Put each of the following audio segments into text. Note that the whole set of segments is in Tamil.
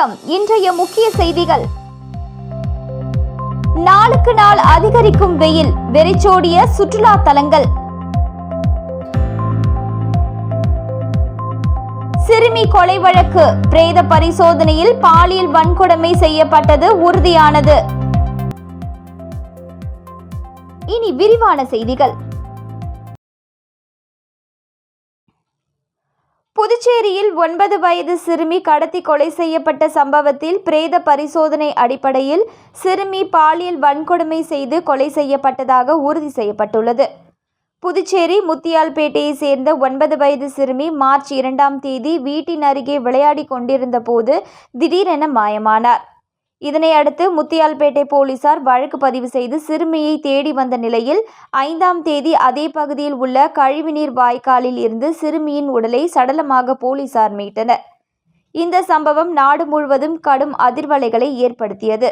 வணக்கம். இன்றைய முக்கிய செய்திகள். நாளுக்கு நாள் அதிகரிக்கும் வெயில், வெறிச்சோடிய சுற்றுலா தலங்கள். சிறுமி கொலை வழக்கு, பிரேத பரிசோதனையில் பாலியல் வன்கொடுமை செய்யப்பட்டது உறுதியானது. இனி விரிவான செய்திகள். புதுச்சேரியில் 9 வயது சிறுமி கடத்தி கொலை செய்யப்பட்ட சம்பவத்தில் பிரேத பரிசோதனை அடிப்படையில் சிறுமி பாலியல் வன்கொடுமை செய்து கொலை செய்யப்பட்டதாக உறுதி செய்யப்பட்டுள்ளது. புதுச்சேரி முத்தியால்பேட்டையை சேர்ந்த 9 வயது சிறுமி மார்ச் 2ஆம் தேதி வீட்டின் அருகே விளையாடி கொண்டிருந்த போது திடீரென மாயமானார். இதனை அடுத்து முத்தியால்பேட்டை போலீசார் வழக்கு பதிவு செய்து சிறுமியை தேடி வந்த நிலையில் 5ஆம் தேதி அதே பகுதியில் உள்ள கழிவுநீர் வாய்க்காலில் இருந்து சிறுமியின் உடலை சடலமாக போலீசார் மீட்டனர். இந்த சம்பவம் நாடு முழுவதும் கடும் அதிர்வலைகளை ஏற்படுத்தியது.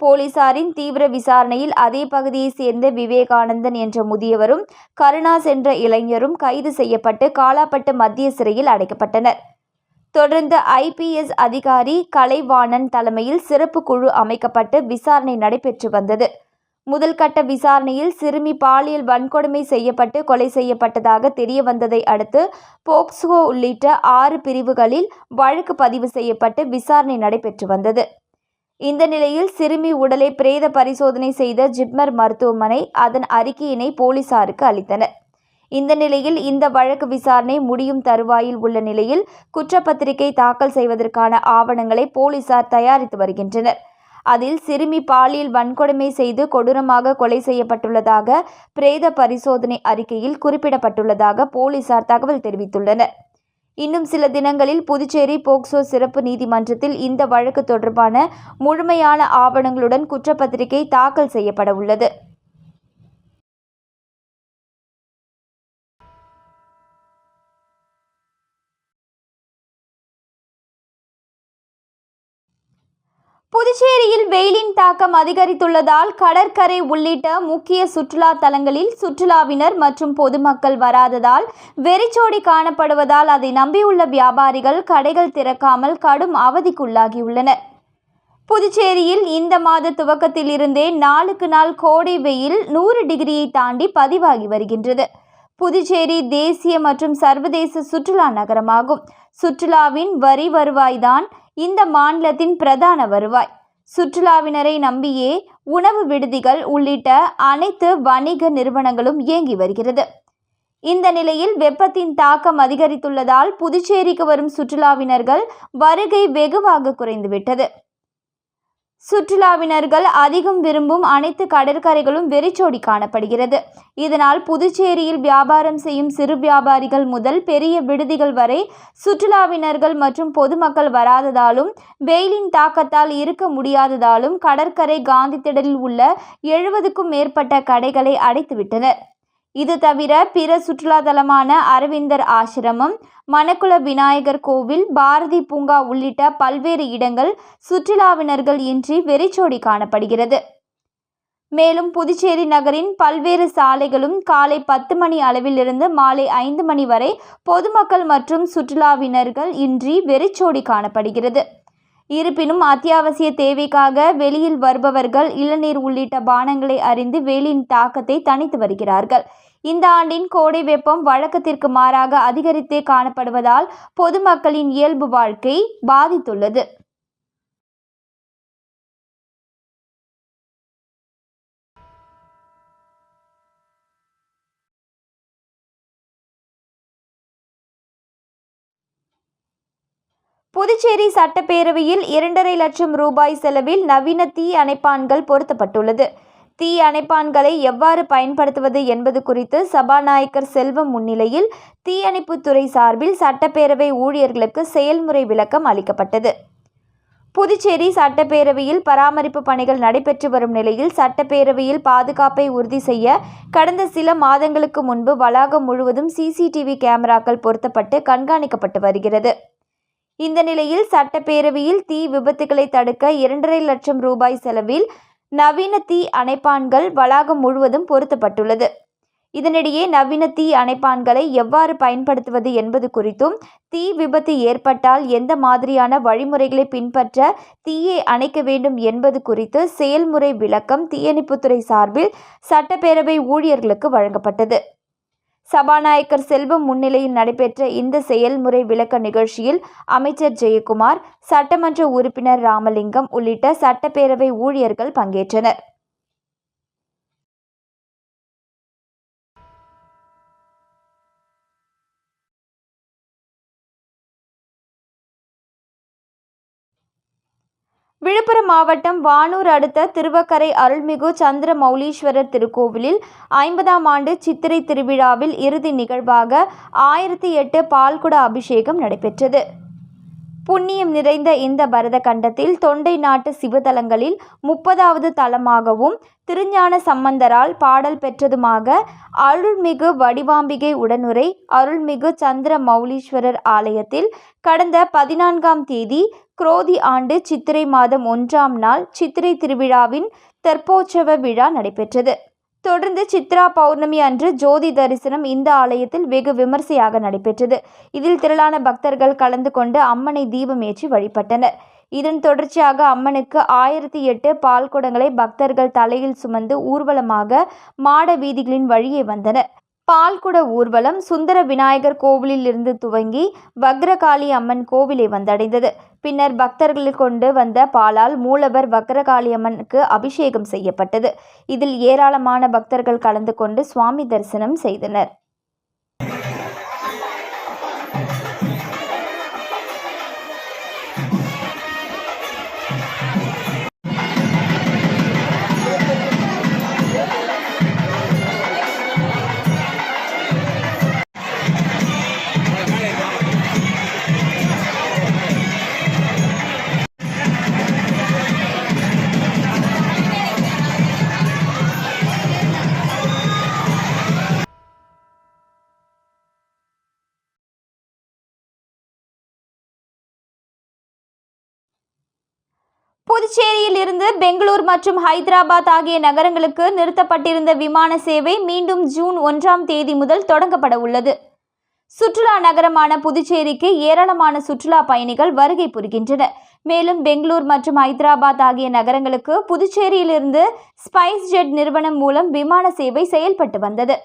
போலீசாரின் தீவிர விசாரணையில் அதே பகுதியை சேர்ந்த விவேகானந்தன் என்ற முதியவரும் கருணாஸ் என்ற இளைஞரும் கைது செய்யப்பட்டு காலாப்பட்டு மத்திய சிறையில் அடைக்கப்பட்டனர். தொடர்ந்து IPS அதிகாரி கலைவாணன் தலைமையில் சிறப்பு குழு அமைக்கப்பட்டு விசாரணை நடைபெற்று வந்தது. முதல் கட்ட விசாரணையில் சிறுமி பாலியல் வன்கொடுமை செய்யப்பட்டு கொலை செய்யப்பட்டதாக தெரிய வந்ததை அடுத்து போக்சோ உள்ளிட்ட 6 பிரிவுகளில் வழக்கு பதிவு செய்யப்பட்டு விசாரணை நடைபெற்று வந்தது. இந்த நிலையில் சிறுமி உடலை பிரேத பரிசோதனை செய்த ஜிப்மர் மருத்துவமனை அதன் அறிக்கையினை போலீசாருக்கு அளித்தனர். இந்த நிலையில் இந்த வழக்கு விசாரணை முடியும் தருவாயில் உள்ள நிலையில் குற்றப்பத்திரிகை தாக்கல் செய்வதற்கான ஆவணங்களை போலீசார் தயாரித்து வருகின்றனர். அதில் சிறுமி பாலியல் வன்கொடுமை செய்து கொடூரமாக கொலை செய்யப்பட்டுள்ளதாக பிரேத பரிசோதனை அறிக்கையில் குறிப்பிடப்பட்டுள்ளதாக போலீசார் தகவல் தெரிவித்துள்ளனர். இன்னும் சில தினங்களில் புதுச்சேரி போக்சோ சிறப்பு நீதிமன்றத்தில் இந்த வழக்கு தொடர்பான முழுமையான ஆவணங்களுடன் குற்றப்பத்திரிகை தாக்கல் செய்யப்பட உள்ளது. புதுச்சேரியில் வெயிலின் தாக்கம் அதிகரித்துள்ளதால் கடற்கரை உள்ளிட்ட முக்கிய சுற்றுலா தலங்களில் சுற்றுலாவினர் மற்றும் பொதுமக்கள் வராததால் வெறிச்சோடி காணப்படுவதால் அதை நம்பியுள்ள வியாபாரிகள் கடைகள் திறக்காமல் கடும் அவதிக்குள்ளாகியுள்ளனர். புதுச்சேரியில் இந்த மாத துவக்கத்திலிருந்தே நாளுக்கு நாள் கோடை வெயில் 100 டிகிரியை தாண்டி பதிவாகி வருகின்றது. புதுச்சேரி தேசிய மற்றும் சர்வதேச சுற்றுலா நகரமாகும். சுற்றுலாவின் வரி வருவாய்தான் இந்த மாநிலத்தின் பிரதான வருவாய். சுற்றுலாவினரை நம்பியே உணவு விடுதிகள் உள்ளிட்ட அனைத்து வணிக நிறுவனங்களும் இயங்கி வருகிறது. இந்த நிலையில் வெப்பத்தின் தாக்கம் அதிகரித்துள்ளதால் புதுச்சேரிக்கு வரும் சுற்றுலாவினர்கள் வருகை வெகுவாக குறைந்துவிட்டது. சுற்றுலாவினர்கள் அதிகம் விரும்பும் அனைத்து கடற்கரைகளும் வெறிச்சோடி காணப்படுகிறது. இதனால் புதுச்சேரியில் வியாபாரம் செய்யும் சிறு வியாபாரிகள் முதல் பெரிய விடுதிகள் வரை சுற்றுலாவினர்கள் மற்றும் பொதுமக்கள் வராததாலும் வெயிலின் தாக்கத்தால் இருக்க முடியாததாலும் கடற்கரை காந்தி திடலில் உள்ள 70க்கும் மேற்பட்ட கடைகளை அடைத்துவிட்டனர். இது தவிர பிற சுற்றுலா தலமான அரவிந்தர் ஆசிரமம், மணக்குள விநாயகர் கோவில், பாரதி பூங்கா உள்ளிட்ட பல்வேறு இடங்கள் சுற்றுலாவினர்கள் இன்றி வெறிச்சோடி காணப்படுகிறது. மேலும் புதுச்சேரி நகரின் பல்வேறு சாலைகளும் காலை 10 மணி அளவிலிருந்து மாலை 5 மணி வரை பொதுமக்கள் மற்றும் சுற்றுலாவினர்கள் இன்றி வெறிச்சோடி காணப்படுகிறது. இருப்பினும் அத்தியாவசிய தேவைக்காக வெளியில் வருபவர்கள் இளநீர் உள்ளிட்ட பானங்களை அறிந்து வெயிலின் தாக்கத்தை தணித்து வருகிறார்கள். இந்த ஆண்டின் கோடை வெப்பம் வழக்கத்திற்கு மாறாக அதிகரித்தே காணப்படுவதால் பொதுமக்களின் இயல்பு வாழ்க்கை பாதித்துள்ளது. புதுச்சேரி சட்டப்பேரவையில் 2.5 லட்சம் ரூபாய் செலவில் நவீன தீ அணைப்பான்கள் பொருத்தப்பட்டுள்ளது. தீ அணைப்பான்களை எவ்வாறு பயன்படுத்துவது என்பது குறித்து சபாநாயகர் செல்வம் முன்னிலையில் தீயணைப்புத்துறை சார்பில் சட்டப்பேரவை ஊழியர்களுக்கு செயல்முறை விளக்கம் அளிக்கப்பட்டது. புதுச்சேரி சட்டப்பேரவையில் பராமரிப்பு பணிகள் நடைபெற்று வரும் நிலையில் சட்டப்பேரவையில் பாதுகாப்பை உறுதி செய்ய கடந்த சில மாதங்களுக்கு முன்பு வளாகம் முழுவதும் CCTV கேமராக்கள் பொருத்தப்பட்டு கண்காணிக்கப்பட்டு வருகிறது. இந்த நிலையில் சட்டப்பேரவையில் தீ விபத்துகளை தடுக்க 2.5 லட்சம் ரூபாய் செலவில் நவீன தீ அணைப்பான்கள் வளாகம் முழுவதும் பொருத்தப்பட்டுள்ளது. இதனிடையே நவீன தீ அணைப்பான்களை எவ்வாறு பயன்படுத்துவது என்பது குறித்தும் தீ விபத்து ஏற்பட்டால் எந்த மாதிரியான வழிமுறைகளை பின்பற்ற தீயை அணைக்க வேண்டும் என்பது குறித்து செயல்முறை விளக்கம் தீயணைப்புத்துறை சார்பில் சட்டப்பேரவை ஊழியர்களுக்கு வழங்கப்பட்டது. சபாநாயகர் செல்வம் முன்னிலையில் நடைபெற்ற இந்த செயல்முறை விளக்க நிகழ்ச்சியில் அமைச்சர் ஜெயக்குமார், சட்டமன்ற உறுப்பினர் ராமலிங்கம் உள்ளிட்ட சட்டப்பேரவை ஊழியர்கள் பங்கேற்றனர். விழுப்புரம் மாவட்டம் வானூர் அடுத்த திருவக்கரை அருள்மிகு சந்திரமௌலீஸ்வரர் திருக்கோவிலில் 50ஆம் ஆண்டு சித்திரை திருவிழாவில் இறுதி நிகழ்வாக 1008 பால்குட அபிஷேகம் நடைபெற்றது. புண்ணியம் நிறைந்த இந்த பரத கண்டத்தில் தொண்டை நாட்டு சிவதலங்களில் 30வது தலமாகவும் திருஞான சம்பந்தரால் பாடல் பெற்றதுமாக அருள்மிகு வடிவாம்பிகை உடனுரை அருள்மிகு சந்திரமௌலீஸ்வரர் ஆலயத்தில் கடந்த 14ஆம் தேதி குரோதி ஆண்டு சித்திரை மாதம் 1ஆம் நாள் சித்திரை திருவிழாவின் தெப்போற்சவ விழா நடைபெற்றது. தொடர்ந்து சித்ரா பௌர்ணமி அன்று ஜோதி தரிசனம் இந்த ஆலயத்தில் வெகு விமர்சையாக நடைபெற்றது. இதில் திரளான பக்தர்கள் கலந்து கொண்டு அம்மனை தீபம் ஏற்றி வழிபட்டனர். இதன் தொடர்ச்சியாக அம்மனுக்கு 1008 பால் குடங்களை பக்தர்கள் தலையில் சுமந்து ஊர்வலமாக மாட வீதிகளின் வழியே வந்தனர். பால்குட ஊர்வலம் சுந்தர விநாயகர் கோவிலில் இருந்து துவங்கி வக்ரகாளி அம்மன் கோவிலை வந்தடைந்தது. பின்னர் பக்தர்கள் கொண்டு வந்த பாலால் மூலவர் வக்ரகாளி அம்மனுக்கு அபிஷேகம் செய்யப்பட்டது. இதில் ஏராளமான பக்தர்கள் கலந்து கொண்டு சுவாமி தரிசனம் செய்தனர். புதுச்சேரியில் இருந்து பெங்களூர் மற்றும் ஹைதராபாத் ஆகிய நகரங்களுக்கு நிறுத்தப்பட்டிருந்த விமான சேவை மீண்டும் ஜூன் 1ஆம் தேதி முதல் தொடங்கப்பட உள்ளது. சுற்றுலா நகரமான புதுச்சேரிக்கு ஏராளமான சுற்றுலா பயணிகள் வருகை புரிகின்றனர். மேலும் பெங்களூர் மற்றும் ஹைதராபாத் ஆகிய நகரங்களுக்கு புதுச்சேரியிலிருந்து ஸ்பைஸ் ஜெட் நிறுவனம் மூலம் விமான சேவை செயல்பட்டு வந்தது.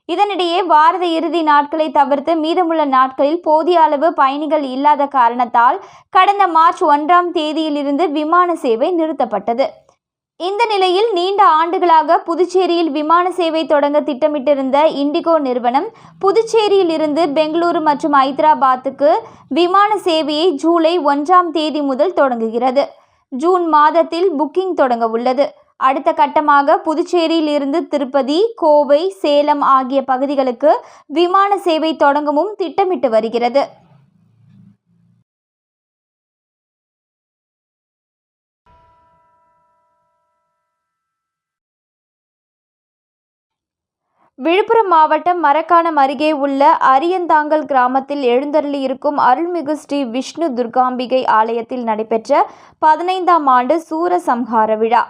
இதனிடையே வார இறுதி நாட்களை தவிர்த்து மீதமுள்ள நாட்களில் போதிய அளவு பயணிகள் இல்லாத காரணத்தால் கடந்த மார்ச் 1ஆம் தேதியிலிருந்து விமான சேவை நிறுத்தப்பட்டது. இந்த நிலையில் நீண்ட ஆண்டுகளாக புதுச்சேரியில் விமான சேவை தொடங்க திட்டமிட்டிருந்த இண்டிகோ நிறுவனம் புதுச்சேரியில் இருந்து பெங்களூரு மற்றும் ஹைதராபாத்துக்கு விமான சேவையை ஜூலை 1ஆம் தேதி முதல் தொடங்குகிறது. ஜூன் மாதத்தில் புக்கிங் தொடங்க உள்ளது. அடுத்த கட்டமாக புதுச்சேரியில் இருந்து திருப்பதி, கோவை, சேலம் ஆகிய பகுதிகளுக்கு விமான சேவை தொடங்கவும் திட்டமிட்டு வருகிறது. விழுப்புரம் மாவட்டம் மரக்காணம் அருகே உள்ள அரியந்தாங்கல் கிராமத்தில் எழுந்தருளி இருக்கும் அருள்மிகு ஸ்ரீ விஷ்ணு துர்காம்பிகை ஆலயத்தில் நடைபெற்ற 15ஆம் ஆண்டு சூரசம்ஹார விழா.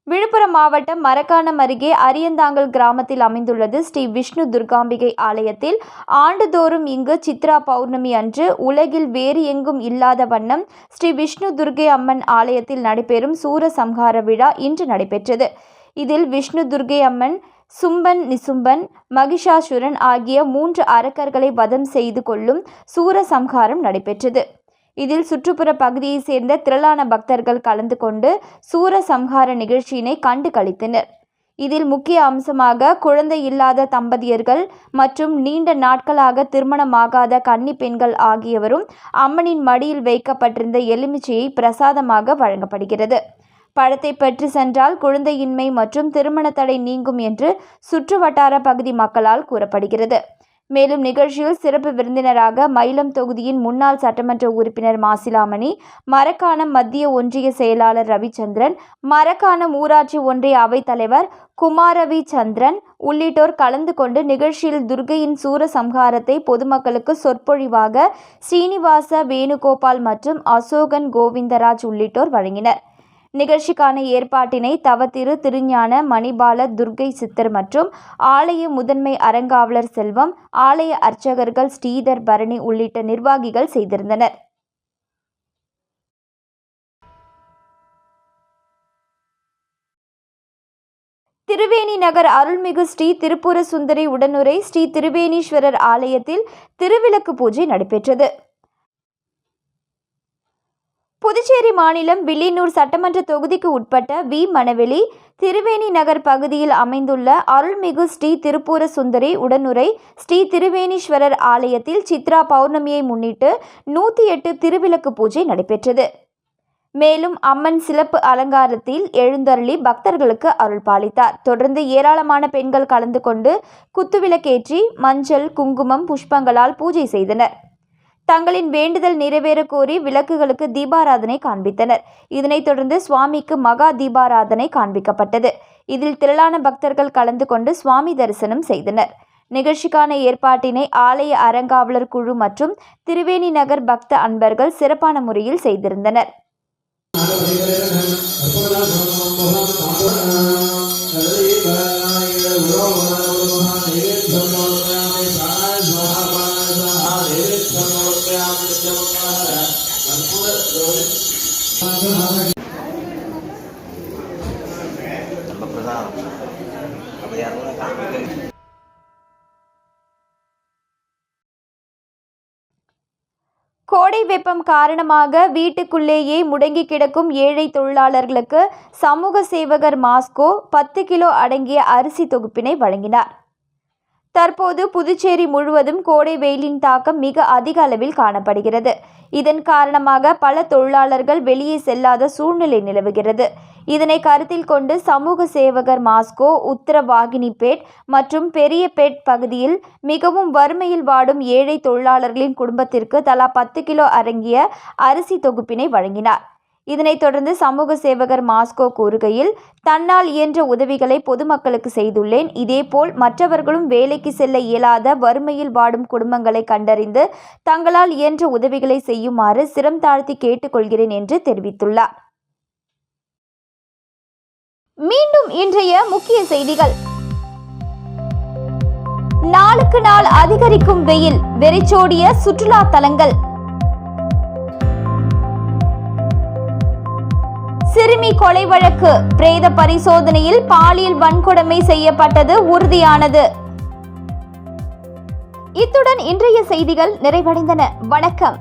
விழுப்புரம் மாவட்டம் மரக்காணம் அருகே அரியந்தாங்கல் கிராமத்தில் அமைந்துள்ளது ஸ்ரீ விஷ்ணு துர்காம்பிகை ஆலயத்தில் ஆண்டுதோறும் இங்கு சித்ரா பௌர்ணமி அன்று உலகில் வேறு எங்கும் இல்லாத வண்ணம் ஸ்ரீ விஷ்ணு துர்கை அம்மன் ஆலயத்தில் நடைபெறும் சூரசம்ஹார விழா இன்று நடைபெற்றது. இதில் விஷ்ணு துர்கை அம்மன், சும்பன், நிசும்பன், மகிஷாசுரன் ஆகிய 3 அரக்கர்களை வதம் செய்து கொள்ளும் சூரசம்ஹாரம் நடைபெற்றது. இதில் சுற்றுப்புற பகுதியை சேர்ந்த திரளான பக்தர்கள் கலந்து கொண்டு சூரசம்ஹார நிகழ்ச்சியினை கண்டு களித்தனர். இதில் முக்கிய அம்சமாக குழந்தை இல்லாத தம்பதியர்கள் மற்றும் நீண்ட நாட்களாக திருமணமாகாத கன்னி பெண்கள் ஆகியவரும் அம்மனின் மடியில் வைக்கப்பட்டிருந்த எலுமிச்சையை பிரசாதமாக வழங்கப்படுகிறது. பழத்தை பெற்று சென்றால் குழந்தையின்மை மற்றும் திருமண தடை நீங்கும் என்று சுற்றுவட்டார பகுதி மக்களால் கூறப்படுகிறது. மேலும் நிகழ்ச்சியில் சிறப்பு விருந்தினராக மயிலம் தொகுதியின் முன்னாள் சட்டமன்ற உறுப்பினர் மாசிலாமணி, மரக்காணம் மத்திய ஒன்றிய செயலாளர் ரவிச்சந்திரன், மரக்காணம் ஊராட்சி ஒன்றிய அவைத்தலைவர் குமாரவி சந்திரன் உள்ளிட்டோர் கலந்து கொண்டு நிகழ்ச்சியில் துர்கையின் சூரசம்ஹாரத்தை பொதுமக்களுக்கு சொற்பொழிவாக ஸ்ரீனிவாச வேணுகோபால் மற்றும் அசோகன் கோவிந்தராஜ் உள்ளிட்டோர் வழங்கினர். நிகழ்ச்சிக்கான ஏற்பாட்டினை தவத்திரு திருஞான மணிபால துர்க்கை சித்தர் மற்றும் ஆலய முதன்மை அறங்காவலர் செல்வம், ஆலய அர்ச்சகர்கள் ஸ்ரீதர், பரணி உள்ளிட்ட நிர்வாகிகள் செய்திருந்தனர். திருவேணி நகர் அருள்மிகு ஸ்ரீ திருப்புர சுந்தரி உடனுரை ஸ்ரீ திருவேணீஸ்வரர் ஆலயத்தில் திருவிளக்கு பூஜை நடைபெற்றது. புதுச்சேரி மாநிலம் வில்லியனூர் சட்டமன்ற தொகுதிக்கு உட்பட்ட வி. மணவெளி திருவேணி நகர் பகுதியில் அமைந்துள்ள அருள்மிகு ஸ்ரீ திருப்புர சுந்தரி உடனுரை ஸ்ரீ திருவேணீஸ்வரர் ஆலயத்தில் சித்ரா பௌர்ணமியை முன்னிட்டு 108 திருவிளக்கு பூஜை நடைபெற்றது. மேலும் அம்மன் சிறப்பு அலங்காரத்தில் எழுந்தருளி பக்தர்களுக்கு அருள் பாலித்தார். தொடர்ந்து ஏராளமான பெண்கள் கலந்து கொண்டு குத்துவிளக்கேற்றி மஞ்சள், குங்குமம், புஷ்பங்களால் பூஜை செய்தனர். தங்களின் வேண்டுதல் நிறைவேற கோரி விளக்குகளுக்கு தீபாராதனை காண்பித்தனர். இதனைத் தொடர்ந்து சுவாமிக்கு மகா தீபாராதனை காண்பிக்கப்பட்டது. இதில் திரளான பக்தர்கள் கலந்து கொண்டு சுவாமி தரிசனம் செய்தனர். நிகழ்ச்சிக்கான ஏற்பாட்டினை ஆலய அறங்காவலர் குழு மற்றும் திருவேணி நகர் பக்த அன்பர்கள் சிறப்பான முறையில் செய்திருந்தனர். கோடை வெப்பம் காரணமாக வீட்டுக்குள்ளேயே முடங்கி கிடக்கும் ஏழை தொழிலாளர்களுக்கு சமூக சேவகர் மாஸ்கோ 10 கிலோ அடங்கிய அரிசி தொகுப்பினை வழங்கினார். தற்போது புதுச்சேரி முழுவதும் கோடை வெயிலின் தாக்கம் மிக அதிக அளவில் காணப்படுகிறது. இதன் காரணமாக பல தொழிலாளர்கள் வெளியே செல்லாத சூழ்நிலை நிலவுகிறது. இதனை கருத்தில் கொண்டு சமூக சேவகர் மாஸ்கோ உத்தரவாகினிபேட் மற்றும் பெரியபேட் பகுதியில் மிகவும் வறுமையில் வாடும் ஏழை தொழிலாளர்களின் குடும்பத்திற்கு தலா 10 கிலோ அடங்கிய அரிசி தொகுப்பினை வழங்கினார். இதனைத் தொடர்ந்து சமூக சேவகர் மாஸ்கோ கூறுகையில், தன்னால் இயன்ற உதவிகளை பொதுமக்களுக்கு செய்துள்ளேன். இதேபோல் மற்றவர்களும் வேலைக்கு செல்ல இயலாத வறுமையில் வாடும் குடும்பங்களை கண்டறிந்து தங்களால் இயன்ற உதவிகளை செய்யுமாறு சிரம் தாழ்த்தி கேட்டுக்கொள்கிறேன் என்று தெரிவித்துள்ளார். மீண்டும் இன்றைய முக்கிய செய்திகள். நாளுக்கு நாள் அதிகரிக்கும் வெயில், வெறிச்சோடிய சுற்றுலா தலங்கள். சிறுமி கொலை வழக்கு, பிரேத பரிசோதனையில் பாலியல் வன்கொடுமை செய்யப்பட்டது உறுதியானது. இத்துடன் இன்றைய செய்திகள் நிறைவடைந்தன. வணக்கம்.